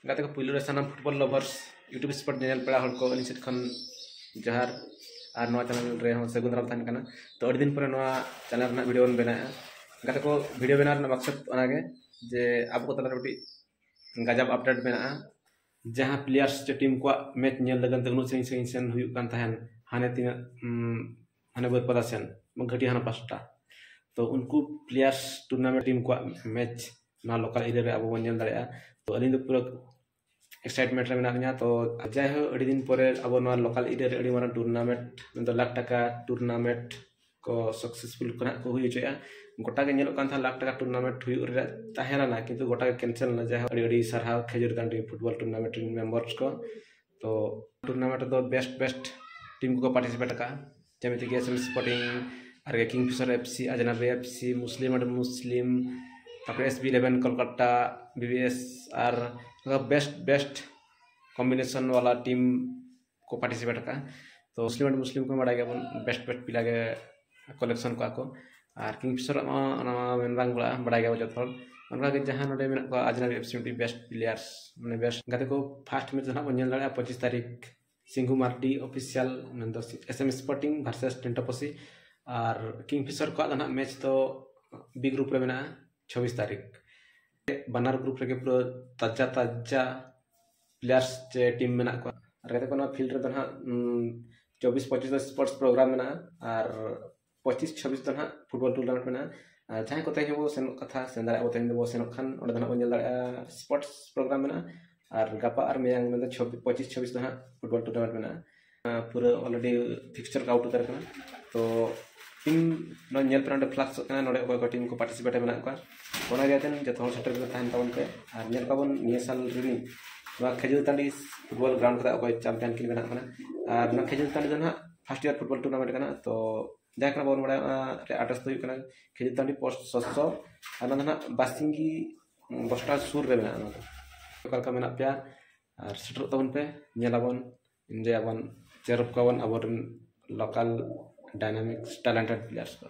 गाते को पुलु रे सानाम football lovers YouTube spot channel पेड़ा हड़ को अली सेट खन जहार और नवा चैनल रे हो सगुन दाराम तहन कना तो अड़ी दिन पर नवा चैनल ना वीडियो बन बना गाते को वीडियो बना ना मकसद ओनागे जे अब को तला रोटी गजब अपडेट बना जहां प्लेयर्स जो टीम को मैच नेल लगन तगनु सेन सेन सेन हुयु कान तहन हाने तीन हाने बर पदा सेन घटी हाना पास्टा तो उनको प्लेयर्स टूर्नामेंट टीम को मैच ना लोकल एरिया रे अब बन नेल दाड़िया तो अली पूरा एक्साइटमेंट रे मेना तो जाय हो अड़ी दिन पर अब ना लोकल एरिया रे अड़ी मारा टूर्नामेंट मतलब लाख टका टूर्नामेंट को सक्सेसफुल कना को हुई चया गोटा के नेलो कान था लाख टका टूर्नामेंट हुई रे ताहेना ना किंतु गोटा के कैंसिल ना जाय अड़ी अड़ी सरहाव Khejur Kandi football tournament members को तो टूर्नामेंट तो बेस्ट बेस्ट टीम को पार्टिसिपेट का जेमिति के एसएम स्पोर्टिंग आर किंगफिशर एफसी अजनबी एफसी मुस्लिम एंड मुस्लिम तापर SB11 कोलकाता BBS आर बेस्ट बेस्ट कॉम्बिनेशन वाला टीम को पार्टिसिपेट का तो मुस्लिम एंड मुस्लिम को बड़ा गया बेस्ट बेस्ट पिला के कलेक्शन को आको और किंगफिशर मेनबांग बड़ा गया जतो उनका के जहां नोडे मेना को अजनबी एफसी बेस्ट प्लेयर्स माने बेस्ट गाते को फर्स्ट मैच ना बन दाड़ा 25 तारीख सिंघु मार्टी ऑफिशियल नंदो SM स्पोर्टिंग वर्सेस टेंटोपसी और किंगफिशर को ना मैच तो बी ग्रुप रे मेना 26 तारीख बनार ग्रुप रे पूरा ताजा ताजा प्लेयर्स जे टीम मेना को और कहते को फील्ड रे दना 24-25 स्पोर्ट्स प्रोग्राम मेना और 25-26 दना फुटबॉल टूर्नामेंट मेना जहां को तहे वो सेन कथा सेंदारा वो तहे वो सेन खान ओडे दना बन दाड़ा स्पोर्ट्स प्रोग्राम मेना और गपा और मेयांग में 25-26 दना फुटबॉल टूर्नामेंट मेना पूरा ऑलरेडी फिक्सचर का आउट उतर करना तो टीम नो नेल प्लांट फ्लक्स करना नोडे को टीम को पार्टिसिपेट मेना को ओना गयातन जतो सेटर को तहन तवन पे और नेल काबन निया साल रिनी वा खेजुर तांडी फुटबॉल ग्राउंड का को चैंपियन किन बना करना और ना खेजुर तांडी दना फर्स्ट ईयर फुटबॉल टूर्नामेंट करना तो देखना बोन बड़ा रे आटस तो करना खेजुर तांडी पोस्ट 700 और ना बासिंगी बस्टा सुर रे बना तो कल का मेना पे और सेटर तवन पे नेलाबन इंडिया बन चेरप कावन अबन लोकल डायनामिक्स टैलेंटेड प्लेयर्स को